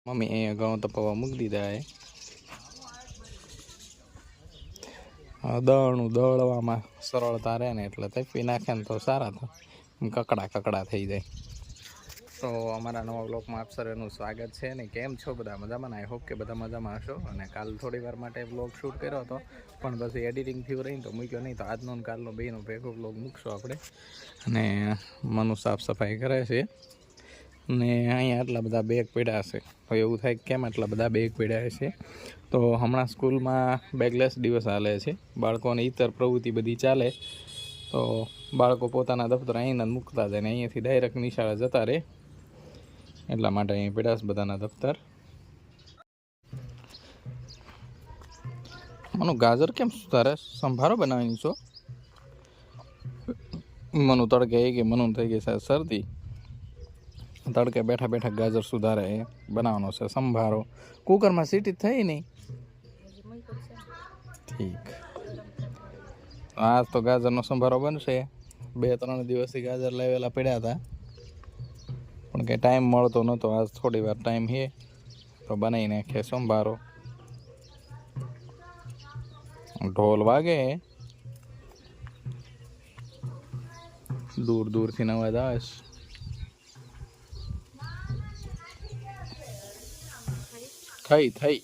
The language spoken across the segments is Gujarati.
મમ્મી અહીંયા ઘઉં તપાવવા મૂકી દીધા હે. દળનું દળવામાં સરળતા રહે ને એટલે તપી નાખે ને તો સારા કકડા કકડા થઈ જાય. તો અમારા નવા બ્લોગમાં આપ સર્વેનું સ્વાગત છે ને કેમ છો બધા મજામાં? આઈ હોપ કે બધા મજામાં હશો. અને કાલ થોડી વાર માટે બ્લોગ શૂટ કર્યો હતો પણ પછી એડિટિંગ થયું રહીને તો મૂક્યો નહીં. તો આજનો કાલનો બેનો ભેગો બ્લોગ મૂકશો આપણે. અને મનુ સાફ સફાઈ કરે છે ને અહીંયા આટલા બધા બેગ પડ્યા છે. તો એવું થાય કેમ આટલા બધા બેગ પડ્યા છે? તો હમણાં સ્કૂલમાં બેગલેસ દિવસ હાલે છે, બાળકોની ઇતર પ્રવૃત્તિ બધી ચાલે. તો બાળકો પોતાના દફતર અહીંના મૂકતા જાય ને અહીંયાથી ડાયરેક્ટ નિશાળે જતા રહે, એટલા માટે અહીં પડ્યા છે બધાના દફતર. મનુ ગાજર કેમ સુધારે? સંભારો બનાવવાની છો? મનુ તડકે કે મનુ થઈ ગઈ છે શરદી, તડકે બેઠા બેઠા ગાજર સુધારે બનાવવાનો છે સંભારો. કુકરમાં સીટી થઈ નહીં? ઠીક. આજ તો ગાજરનો સંભારો બનશે. 2-3 દિવસથી ગાજર લાવેલા પડ્યા હતા પણ કંઈ ટાઈમ મળતો નહોતો. આજ થોડી વાર ટાઈમ છે તો બનાવી નાખીએ સંભારો. ઢોલ વાગે, દૂર દૂરથી અવાજ આવે છે. થઈ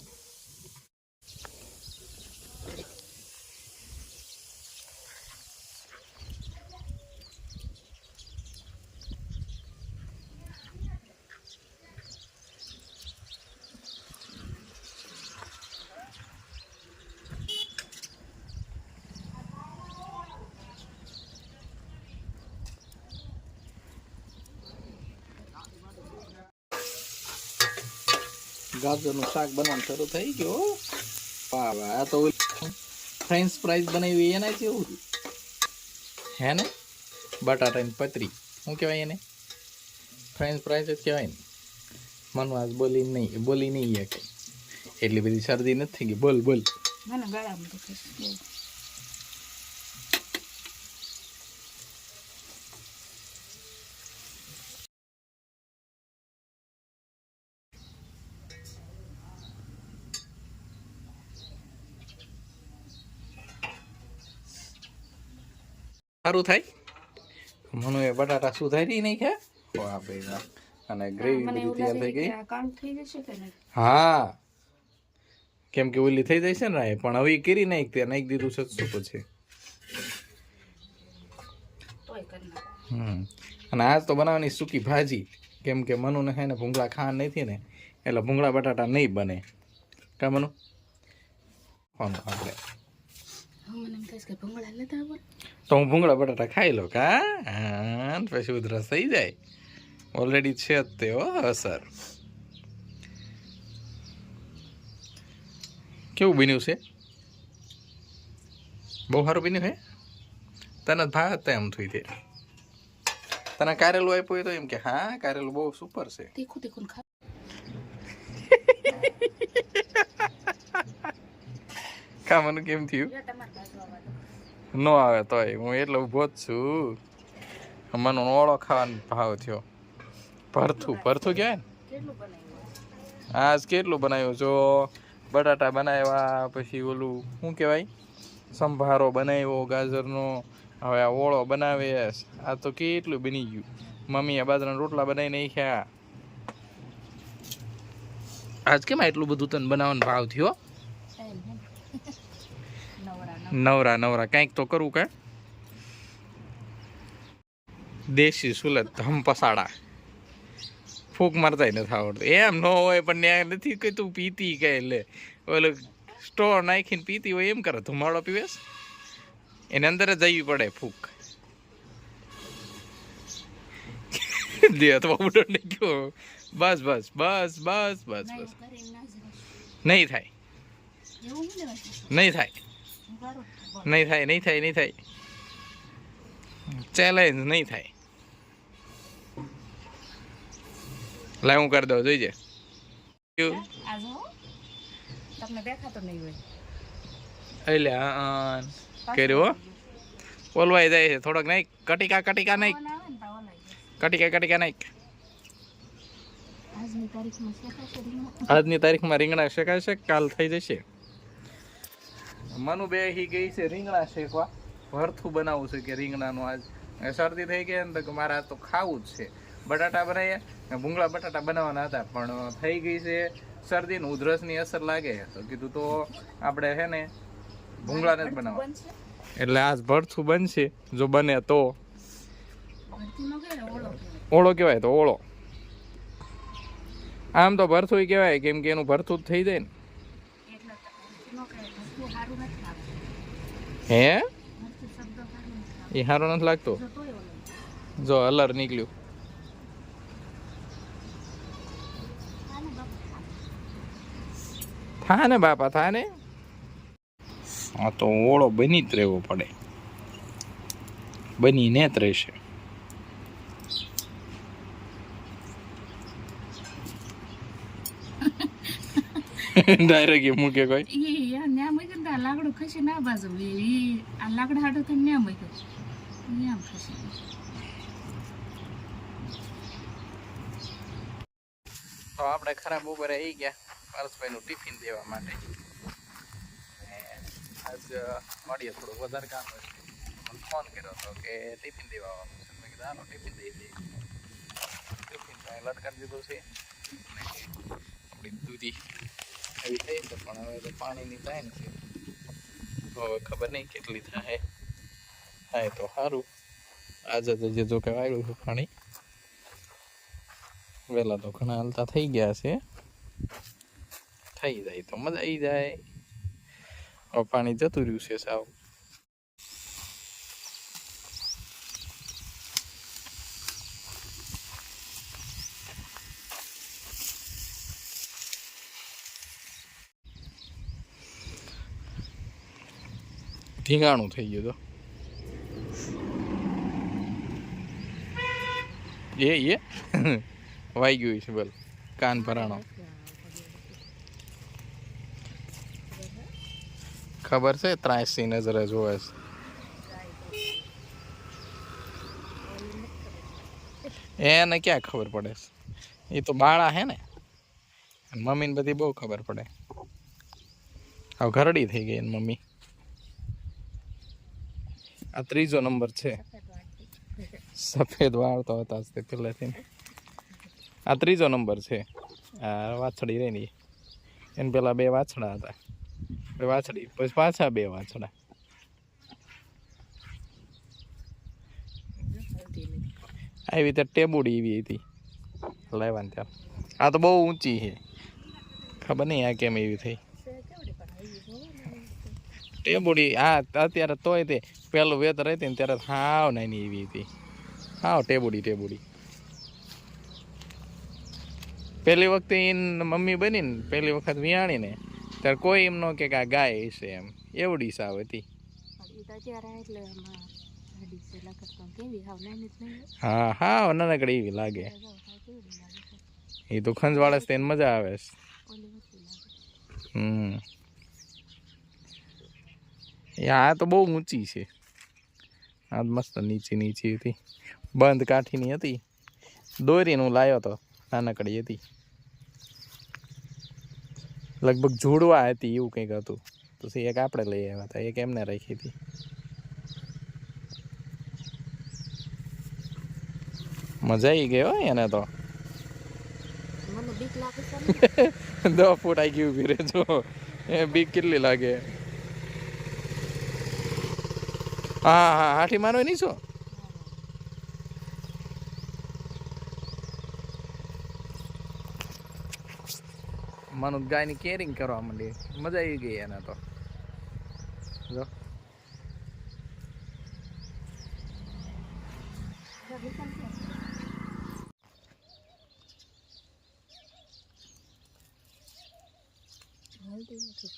ગાજરનું શાક બનવાનું શરૂ થઈ ગયો. વાહ વાહ, આ તો ફ્રેન્ચ ફ્રાઈઝ બનાવી એના જેવું હે ને? બટાટાની પતરી શું કહેવાય એને? ફ્રેન્ચ ફ્રાઈઝ જ કહેવાય ને. મનુ આજ બોલી નહીં કે એટલી બધી શરદી નથી થઈ ગઈ. બોલ સારું થાય. મનુ એ બટાટા સુધારી નહીં કે? વાહ ભાઈ વાહ. અને ગ્રેવી બધી તૈયાર થઈ ગઈ. હા, કેમ કે ઓલી થઈ જાય છે ને, પણ હવે કરી નાખી દીધું છે શું પછી. અને આજ તો બનાવવાની સૂકી ભાજી, કેમ કે મનુને છે ને ભૂંગળા ખાવા નથી ને, એટલે ભૂંગળા બટાટા નહીં બને. કા મનુ? આપણે તો હું ભૂંગળા બટાટા ખાઈ લો કા? પછી ઉધરસ થઈ જાય. ઓલરેડી છે જ તે અસર. કેવું બન્યું છે? બહુ સારું બન્યું હે? તને ભાત એમ થઈ તે તને કારેલું આપ્યું હોય તો એમ કે હા કારેલું બહુ સુપર છે. કા મને કેમ થયું? ન આવે તોય હું એટલે ઊભો જ છું. મને ઓળો ખાવાનો ભાવ થયો. ભરથું કહેવાય ને. આજ કેટલું બનાવ્યું? જો બટાટા બનાવ્યા, પછી ઓલું શું કહેવાય સંભારો બનાવ્યો ગાજરનો, હવે આ ઓળો બનાવે. આ તો કેટલું બની ગયું. મમ્મીએ બાજરાના રોટલા બનાવી નાખ્યા. આજ કેમ એટલું બધું તને બનાવવાનો ભાવ થયો? નવરા કંઈક તો કરવું કે? દેશી સુલત ધમ પસાડા ફૂંક મારતા નથી આવડતું. એમ ન હોય પણ ત્યાં નથી કે તું પીતી કે લે ઓલો સ્ટોર નાખીને પીતી હોય એમ કરે. ધુમાડો પીવેશ એને અંદર જ જવી પડે ફૂંક. દે તો ઉડો નહીં ગયો. બસ નહીં થાય ચેલેન્જ નહીં થાય. લાવ હું કરી દઉં, જોઈજે. એટલે કર્યું ઓલવાઈ જાય છે થોડોક. નહીં કટિકા નહીં. આજની તારીખમાં રીંગણા શેકાશે, કાલ થઈ જશે. મનુ બે હી ગઈ છે રીંગણા શેકવા. ભરથું બનાવવું છે કે રીંગણાનું. આજ શરદી થઈ ગઈ ને તો મારે આજ તો ખાવું જ છે. બટાટા બનાવ્યા, ભૂંગળા બટાટા બનાવવાના હતા પણ થઈ ગઈ છે શરદી ને ઉધરસની અસર લાગે તો કીધું તો આપણે છે ને ભૂંગળાને જ બનાવવા. એટલે આજ ભરથું બનશે જો બને તો. ઓળો કહેવાય તો ઓળો. આમ તો ભરથું કહેવાય કેમ કે એનું ભરથું જ થઈ જાય ને. હે એ સારું નથી લાગતું. જો અલર નીકળ્યું. થા ને બાપા થા ને. હા તો ઓળો બની જ રહેવો પડે, બનીને જ રહેશે. ડાયરેક્ટ એ મૂકે કોઈ લાકડું ખસી ના બાજુ આ લાકડા હાટો તો ન્યા મૂક્યો ખસી. તો આપણે ખરાબ બપોરે આવી ગયા પારસભાઈનું ટિફિન દેવા માટે. આજ મળીએ થોડું વધારે કામ હોય. ફોન કર્યો હતો કે ટિફિન દેવા આવવાનું છે. મેં કીધું હાલો ટિફિન દઈ દઈએ. ટિફિન કાંઈ લટકાવી દીધું છે. આપણી દૂધી એવી થઈ છે પણ હવે તો પાણીની થાય ને છે. હવે ખબર નહીં કેટલી થાય. થાય તો સારું. આજે તો જે જો કે વાળ્યું છે પાણી. વહેલા તો ઘણા હાલતા થઈ ગયા છે. થઈ જાય તો મજા આવી જાય. હવે પાણી જતું રહ્યું છે સાવ. ધીંગાણું થઈ ગયું તો એ વાઈ ગયું છે બોલ. કાન ભરાણો ખબર છે. ત્રાસી નજરે જોવે છે. એને ક્યાં ખબર પડે છે. એ તો બાળા હે ને. મમ્મીને બધી બહુ ખબર પડે. હવે ઘરડી થઈ ગઈ એની મમ્મી. આ ત્રીજો નંબર છે. સફેદ વાળ તો હતા જ તે પહેલેથી. આ ત્રીજો નંબર છે. આ વાછડી રહી ને એને પેલા 2 વાછડા હતા. વાછડી પછી પાછા 2 વાછડા. આવી રીતે ટેબુડી એવી હતી લાવવાની ત્યારે. આ તો બહુ ઊંચી છે. ખબર નહીં આ કેમ એવી થઈ ટેબુડી. આ અત્યારે તોય તે પેલું વેતર હતી ને ત્યારે હાવ નાની એવી હતી. હાવ ટેબુડી. પહેલી વખતે એને મમ્મી બની ને પહેલી વખત વિયાણી ને ત્યારે કોઈ એમ ન કે આ ગાય હશે એમ. એવડી સાવ હતી. હા હાવ નાનકડી એવી લાગે. એ તો ખંજવાળે છે એને મજા આવે છે. આ તો બહુ ઊંચી છે. આ મસ્ત નીચી હતી. બંધ કાઠીની હતી. દોરીને હું લાવ્યો તો નાનકડી હતી. લગભગ જોડવા હતી એવું કંઈક હતું. તો એક આપણે લઈ આવ્યા હતા. એક એમને રાખી હતી. મજા આવી ગઈ હોય એને તો. 10 ફૂટ આવી ગયું ઉભી રહેજો. એ બીક કેટલી લાગે. હા હાથી મારવા નહીં છો. માનું ગાયની કેરિંગ કરવા માંડી. મજા આવી ગઈ એને તો. જો હાલતી નથી.